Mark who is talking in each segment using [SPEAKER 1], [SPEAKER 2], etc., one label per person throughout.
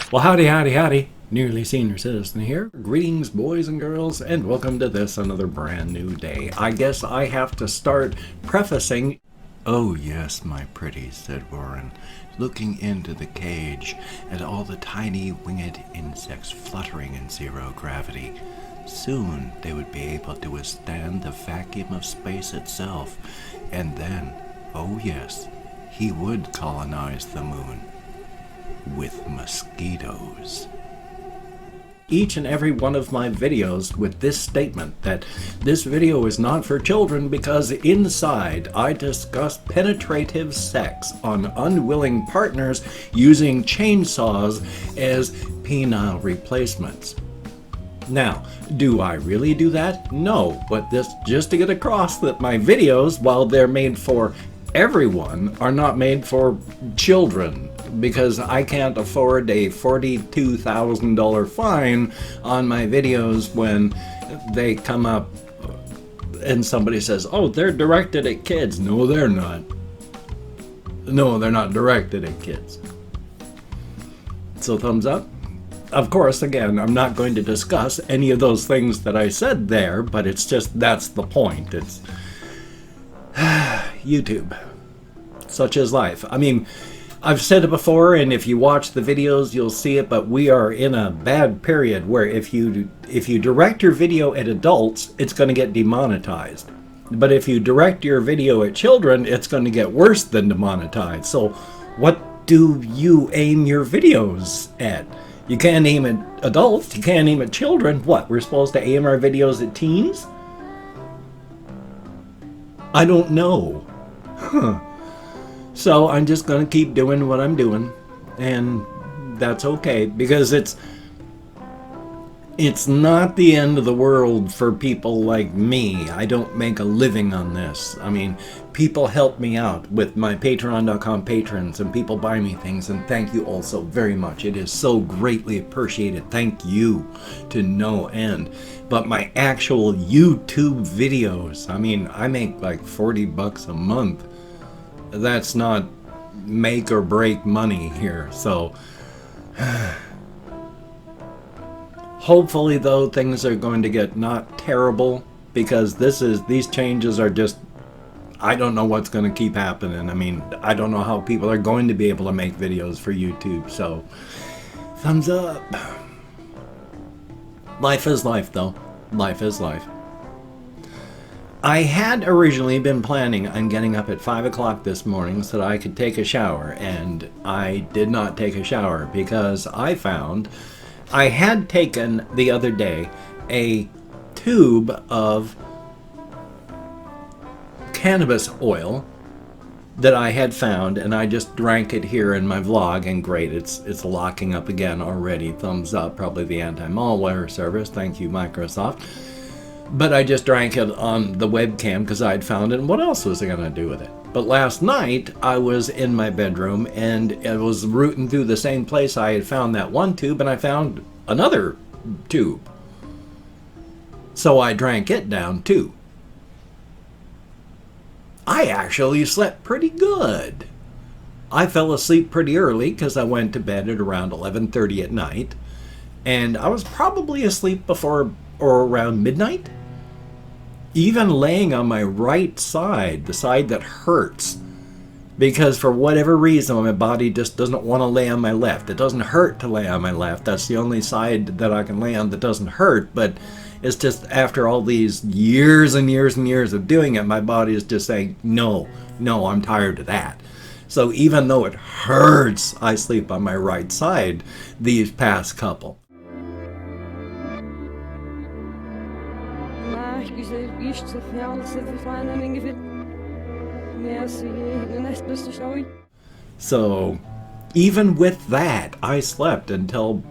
[SPEAKER 1] Well, howdy, howdy, howdy. Nearly Senior Citizen here. Greetings, boys and girls, and welcome to this another brand new day. I guess I have to start prefacing. Oh, yes, my pretties, said Warren, looking into the cage at all the tiny winged insects fluttering in zero gravity. Soon they would be able to withstand the vacuum of space itself, and then, oh yes, he would colonize the moon. With mosquitoes. Each and every one of my videos with this statement that this video is not for children because inside I discuss penetrative sex on unwilling partners using chainsaws as penile replacements. Now, do I really do that? No, but this just to get across that my videos, while they're made for everyone, are not made for children, because I can't afford a $42,000 fine on my videos when they come up and somebody says, oh, they're directed at kids. No, they're not. No, they're not directed at kids. So thumbs up. Of course, again, I'm not going to discuss any of those things that I said there, but it's just, that's the point. It's YouTube. Such is life. I mean, I've said it before, and if you watch the videos, you'll see it, but we are in a bad period where if you direct your video at adults, it's going to get demonetized. But if you direct your video at children, it's going to get worse than demonetized. So what do you aim your videos at? You can't aim at adults, you can't aim at children. What, we're supposed to aim our videos at teens? I don't know. Huh. So I'm just going to keep doing what I'm doing, and that's okay, because it's not the end of the world for people like me. I don't make a living on this. I mean, people help me out with my patreon.com patrons, and people buy me things, and thank you all so very much. It is so greatly appreciated. Thank you to no end. But my actual YouTube videos, I mean, I make like $40 a month. That's not make or break money here. So hopefully though things are going to get not terrible, because these changes are just, I don't know what's going to keep happening. I mean, I don't know how people are going to be able to make videos for YouTube. So thumbs up. Life is life though. Life is life. I had originally been planning on getting up at 5 o'clock this morning so that I could take a shower, and I did not take a shower because I found I had taken the other day a tube of cannabis oil that I had found, and I just drank it here in my vlog, and great, it's locking up again already. Thumbs up, probably the anti-malware service. Thank you, Microsoft. But I just drank it on the webcam because I'd found it, and what else was I going to do with it? But last night, I was in my bedroom, and I was rooting through the same place I had found that one tube, and I found another tube. So I drank it down too. I actually slept pretty good. I fell asleep pretty early because I went to bed at around 11:30 at night, and I was probably asleep before or around midnight. Even laying on my right side, the side that hurts, because for whatever reason my body just doesn't want to lay on my left. It doesn't hurt to lay on my left. That's the only side that I can lay on that doesn't hurt, but it's just after all these years and years and years of doing it, my body is just saying, no, I'm tired of that. So even though it hurts, I sleep on my right side these past couple. So even with that, I slept until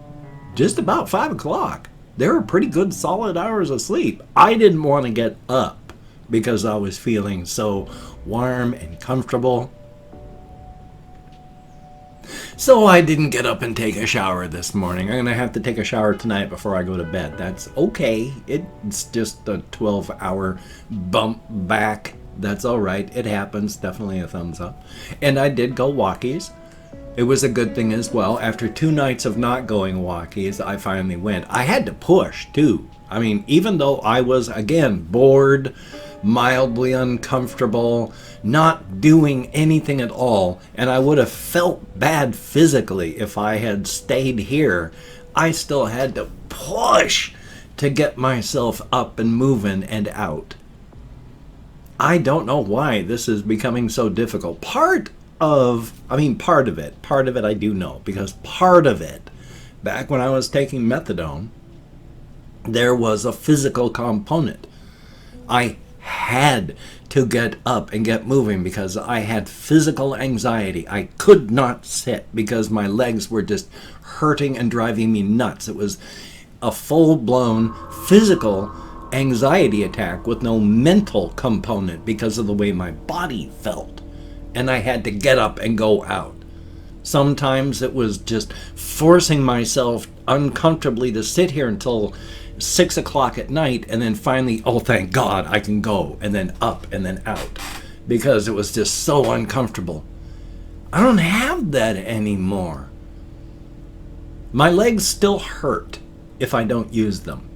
[SPEAKER 1] just about 5 o'clock. They were pretty good solid hours of sleep. I didn't want to get up because I was feeling so warm and comfortable. So I didn't get up and take a shower this morning. I'm going to have to take a shower tonight before I go to bed. That's okay. It's just a 12-hour bump back. That's all right. It happens. Definitely a thumbs up. And I did go walkies. It was a good thing as well. After 2 nights of not going walkies, I finally went. I had to push too. I mean, even though I was, again, bored, mildly uncomfortable, not doing anything at all, and I would have felt bad physically if I had stayed here, I still had to push to get myself up and moving and out. I don't know why this is becoming so difficult. Part of it I do know, because part of it, back when I was taking methadone, there was a physical component. I had to get up and get moving because I had physical anxiety. I could not sit because my legs were just hurting and driving me nuts. It was a full-blown physical anxiety attack with no mental component because of the way my body felt. And I had to get up and go out. Sometimes it was just forcing myself uncomfortably to sit here until 6 o'clock at night, and then finally, oh thank God, I can go, and then up and then out, because it was just so uncomfortable. I don't have that anymore. My legs still hurt if I don't use them.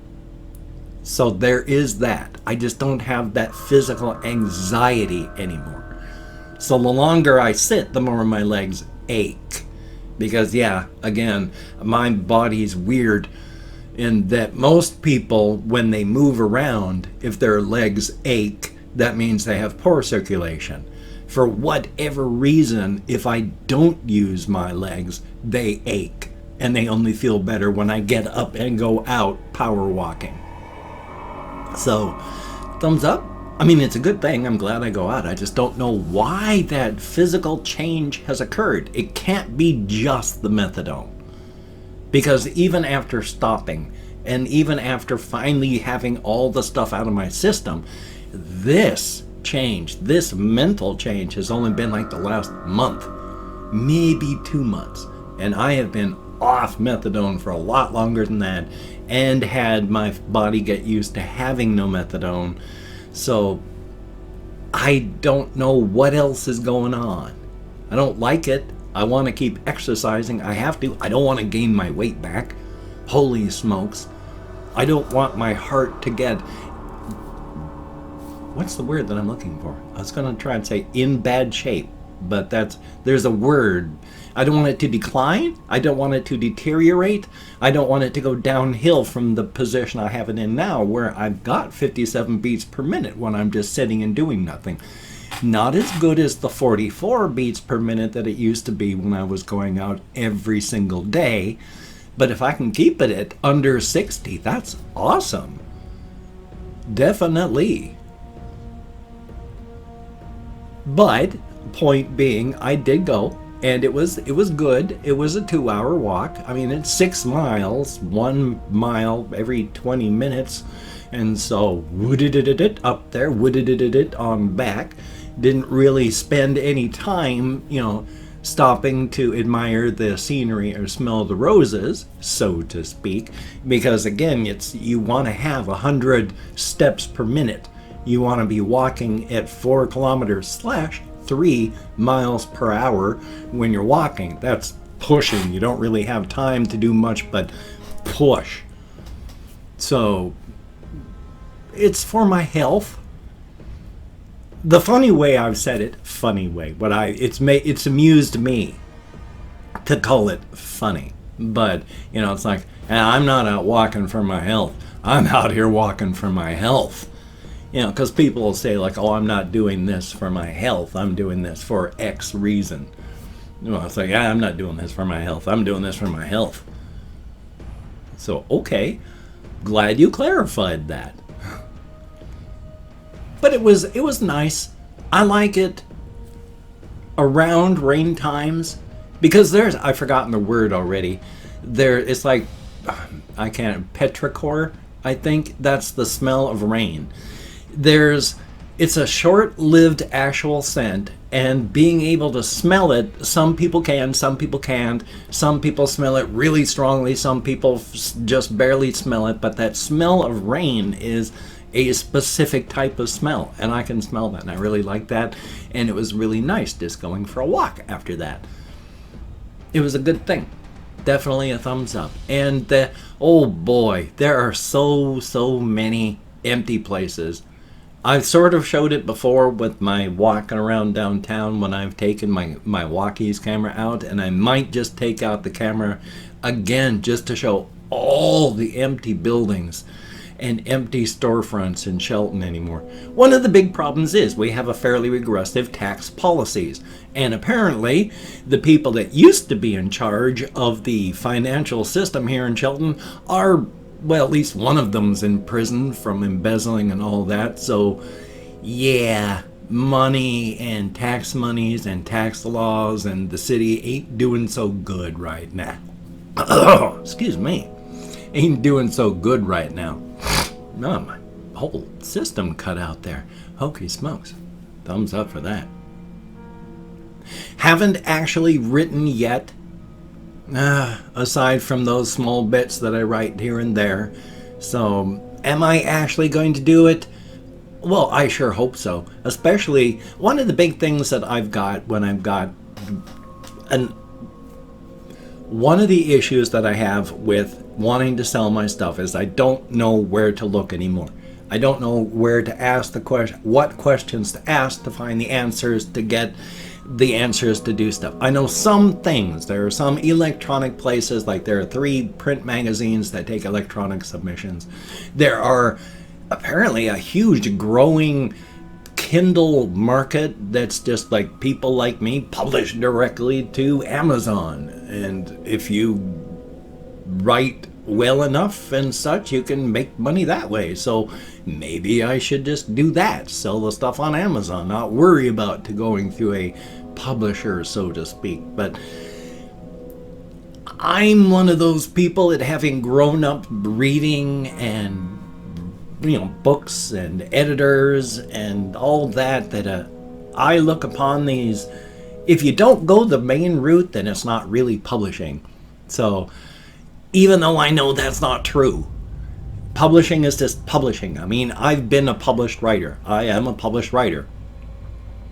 [SPEAKER 1] So there is that. I just don't have that physical anxiety anymore. So the longer I sit, the more my legs ache. Because yeah, again, my body's weird in that most people, when they move around, if their legs ache, that means they have poor circulation. For whatever reason, if I don't use my legs, they ache. And they only feel better when I get up and go out power walking. So, thumbs up. I mean, it's a good thing. I'm glad I go out. I just don't know why that physical change has occurred. It can't be just the methadone. Because even after stopping, and even after finally having all the stuff out of my system, this change, this mental change has only been like the last month, maybe 2 months. And I have been off methadone for a lot longer than that, and had my body get used to having no methadone. So I don't know what else is going on. I don't like it. I want to keep exercising. I have to. I don't want to gain my weight back. Holy smokes. I don't want my heart to get... What's the word that I'm looking for? I was going to try and say in bad shape, but there's a word. I don't want it to decline. I don't want it to deteriorate. I don't want it to go downhill from the position I have it in now, where I've got 57 beats per minute when I'm just sitting and doing nothing. Not as good as the 44 beats per minute that it used to be when I was going out every single day. But if I can keep it at under 60, that's awesome. Definitely. But, point being, I did go. And it was good. It was a 2-hour walk. I mean, it's 6 miles, 1 mile every 20 minutes. And so, wooded up there, wooded on back. Didn't really spend any time, stopping to admire the scenery or smell the roses, so to speak. Because again, you want to have 100 steps per minute. You want to be walking at 4 kilometers / 3 miles per hour when you're walking. That's pushing. You don't really have time to do much but push. So it's for my health. The funny way I've said it, but it's amused me to call it funny. But it's like, I'm not out walking for my health. I'm out here walking for my health. Because people will say like, oh, I'm not doing this for my health. I'm doing this for X reason. It's like, I'm not doing this for my health. I'm doing this for my health. So, okay. Glad you clarified that. But it was nice. I like it around rain times. Because I've forgotten the word already. It's like, petrichor, I think. That's the smell of rain. It's a short-lived actual scent, and being able to smell it, some people can, some people can't. Some people smell it really strongly, some people just barely smell it, but that smell of rain is a specific type of smell, and I can smell that, and I really like that, and it was really nice just going for a walk after that. It was a good thing. Definitely a thumbs up. And oh boy, there are so many empty places. I've sort of showed it before with my walking around downtown when I've taken my walkies camera out, and I might just take out the camera again just to show all the empty buildings and empty storefronts in Shelton anymore. One of the big problems is we have a fairly regressive tax policies, and apparently the people that used to be in charge of the financial system here in Shelton are, well, at least one of them's in prison from embezzling and all that. So yeah, money and tax monies and tax laws and the city ain't doing so good right now. Excuse me. Ain't doing so good right now. No, my whole system cut out there. Hokey smokes. Thumbs up for that. Haven't actually written yet, aside from those small bits that I write here and there. So, am I actually going to do it? Well, I sure hope so. Especially, one of the big things that I've got when I've got one of the issues that I have with wanting to sell my stuff is I don't know where to look anymore. I don't know where to ask the question, what questions to ask to find the answers, to get the answers to do stuff. I know some things. There are some electronic places, like there are 3 print magazines that take electronic submissions. There are apparently a huge growing Kindle market that's just like people like me publish directly to Amazon, and if you write well enough and such, you can make money that way. So maybe I should just do that, sell the stuff on Amazon, not worry about going through a publisher, so to speak. But I'm one of those people that, having grown up reading and books and editors and all that, I look upon these, if you don't go the main route, then it's not really publishing. So even though I know that's not true, publishing is just publishing. I mean, I've been a published writer. I am a published writer.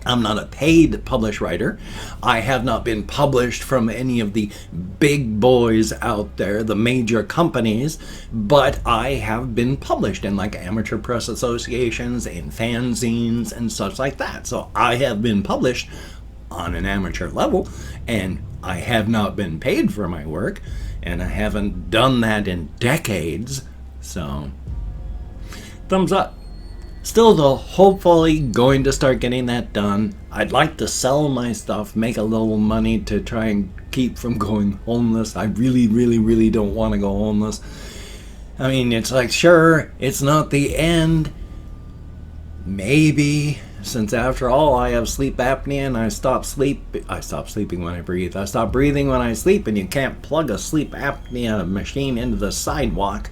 [SPEAKER 1] I'm not a paid published writer. I have not been published from any of the big boys out there, the major companies, but I have been published in like amateur press associations and fanzines and such like that. So I have been published on an amateur level, and I have not been paid for my work, and I haven't done that in decades. So thumbs up. Still though, hopefully going to start getting that done. I'd like to sell my stuff, make a little money to try and keep from going homeless. I really don't want to go homeless. I mean, it's like, sure, it's not the end. Maybe, since after all I have sleep apnea and I stop sleeping when I breathe. I stop breathing when I sleep, and you can't plug a sleep apnea machine into the sidewalk.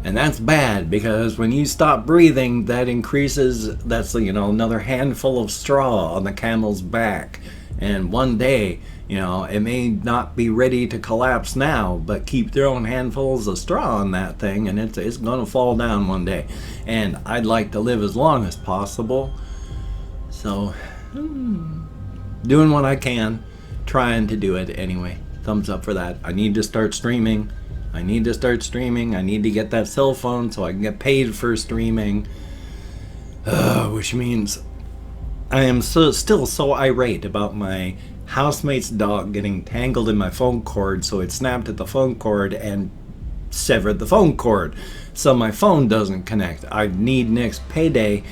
[SPEAKER 1] And that's bad, because when you stop breathing, that increases, that's another handful of straw on the camel's back. And one day, it may not be ready to collapse now, but keep throwing handfuls of straw on that thing and it's going to fall down one day. And I'd like to live as long as possible. So, doing what I can, trying to do it anyway. Thumbs up for that. I need to start streaming. I need to get that cell phone so I can get paid for streaming. Which means I am still so irate about my housemate's dog getting tangled in my phone cord, so it snapped at the phone cord and severed the phone cord. So my phone doesn't connect. I need next payday.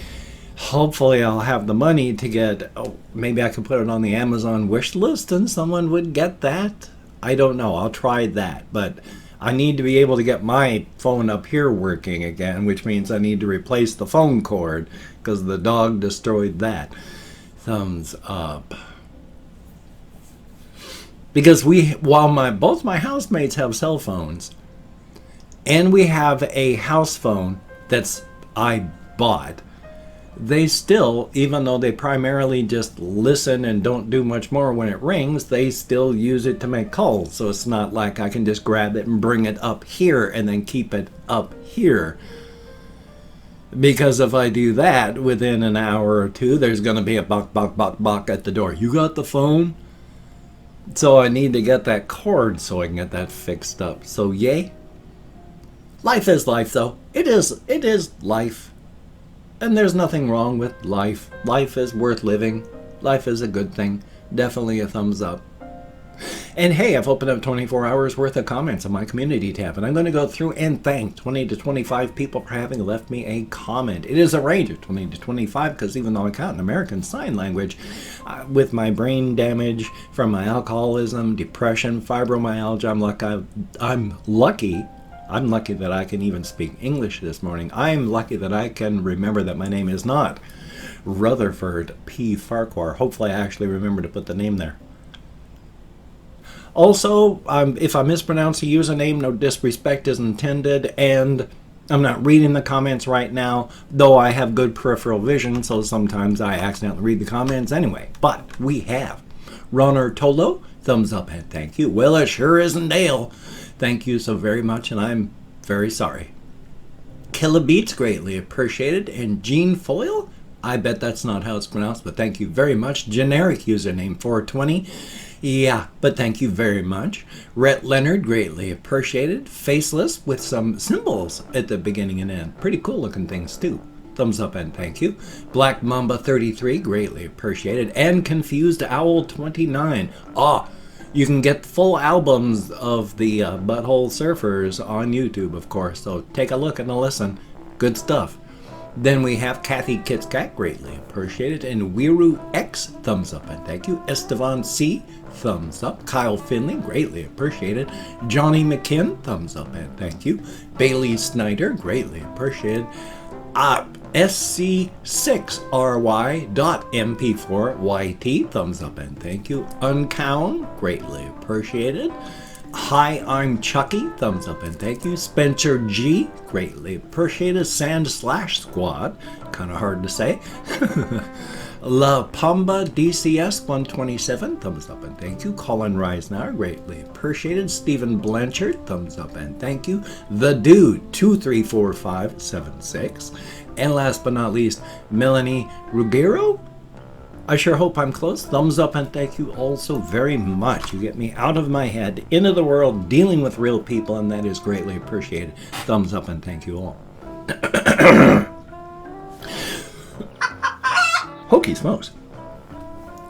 [SPEAKER 1] Hopefully I'll have the money to get, maybe I could put it on the Amazon wish list and someone would get that. I don't know. I'll try that. But I need to be able to get my phone up here working again, which means I need to replace the phone cord because the dog destroyed that. Thumbs up. Because while both my housemates have cell phones, and we have a house phone I bought, they still, even though they primarily just listen and don't do much more when it rings, they still use it to make calls. So it's not like I can just grab it and bring it up here and then keep it up here. Because if I do that, within an hour or two, there's going to be a bok, bok, bok, bok at the door. You got the phone? So I need to get that cord so I can get that fixed up. So yay. Life is life, though. It is life. And there's nothing wrong with life. Life is worth living. Life is a good thing. Definitely a thumbs up. And hey, I've opened up 24 hours worth of comments on my community tab, and I'm going to go through and thank 20 to 25 people for having left me a comment. It is a range of 20 to 25 because even though I count in American Sign Language, with my brain damage from my alcoholism, depression, fibromyalgia, I'm lucky that I can even speak English this morning. I'm lucky that I can remember that my name is not Rutherford P. Farquhar. Hopefully I actually remember to put the name there. Also, if I mispronounce a username, no disrespect is intended, and I'm not reading the comments right now, though I have good peripheral vision, so sometimes I accidentally read the comments anyway. But we have Runner Tolo, thumbs up and thank you. Well, it sure isn't Dale. Thank you so very much, and I'm very sorry. Killabeats, greatly appreciated, and Gene Foyle, I bet that's not how it's pronounced, but thank you very much. Generic username 420. Yeah, but thank you very much. Rhett Leonard, greatly appreciated. Faceless with some symbols at the beginning and end. Pretty cool looking things too. Thumbs up and thank you. Black Mamba 33, greatly appreciated. And Confused Owl 29. You can get full albums of the Butthole Surfers on YouTube, of course. So take a look and a listen. Good stuff. Then we have Kathy Kitskat, greatly appreciated, and Wiru X, thumbs up and thank you. Estevan C, thumbs up. Kyle Finley, greatly appreciated. Johnny McKinn, thumbs up and thank you. Bailey Snyder, greatly appreciated. SC6RY.MP4YT, thumbs up and thank you. Uncown, greatly appreciated. Hi, I'm Chucky, thumbs up and thank you. Spencer G, greatly appreciated. Sand/Squad, kind of hard to say. La Pamba DCS 127, thumbs up and thank you. Colin Reisner, greatly appreciated. Stephen Blanchard, thumbs up and thank you. The Dude 234576. And last but not least, Melanie Ruggiero. I sure hope I'm close. Thumbs up and thank you all so very much. You get me out of my head, into the world, dealing with real people, and that is greatly appreciated. Thumbs up and thank you all. Hokey smokes.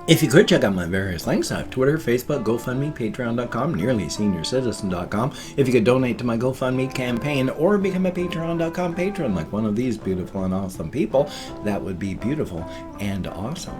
[SPEAKER 1] If you could check out my various links, I have Twitter, Facebook, GoFundMe, Patreon.com, NearlySeniorCitizen.com. If you could donate to my GoFundMe campaign or become a Patreon.com patron like one of these beautiful and awesome people, that would be beautiful and awesome.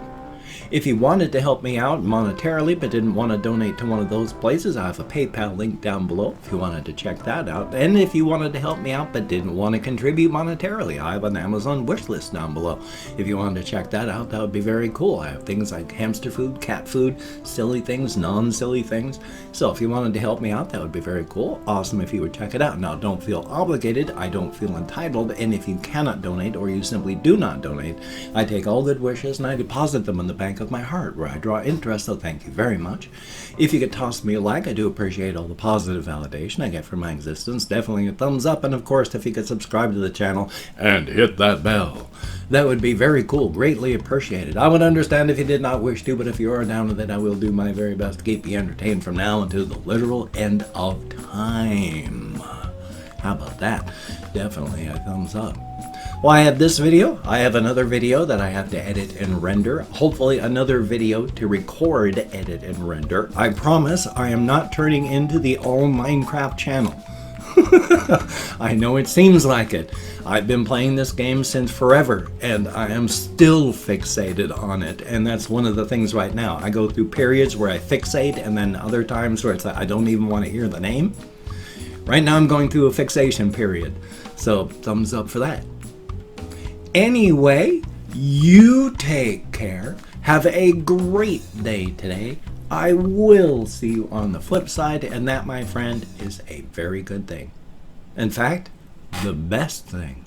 [SPEAKER 1] If you wanted to help me out monetarily but didn't want to donate to one of those places, I have a PayPal link down below if you wanted to check that out. And if you wanted to help me out but didn't want to contribute monetarily, I have an Amazon wish list down below. If you wanted to check that out, that would be very cool. I have things like hamster food, cat food, silly things, non-silly things. So if you wanted to help me out, that would be very cool. Awesome if you would check it out. Now, don't feel obligated. I don't feel entitled. And if you cannot donate or you simply do not donate, I take all good wishes and I deposit them in the bank of my heart where I draw interest, so thank you very much. If you could toss me a like, I do appreciate all the positive validation I get from my existence. Definitely a thumbs up, and of course if you could subscribe to the channel and hit that bell, that would be very cool, greatly appreciated. I would understand if you did not wish to, but if you are down with it, I will do my very best to keep you entertained from now until the literal end of time. How about that? Definitely a thumbs up. Well, I have this video. I have another video that I have to edit and render. Hopefully another video to record, edit, and render. I promise I am not turning into the all Minecraft channel. I know it seems like it. I've been playing this game since forever, and I am still fixated on it. And that's one of the things right now. I go through periods where I fixate, and then other times where it's like I don't even want to hear the name. Right now I'm going through a fixation period. So thumbs up for that. Anyway, you take care. Have a great day today. I will see you on the flip side, and that, my friend, is a very good thing. In fact, the best thing.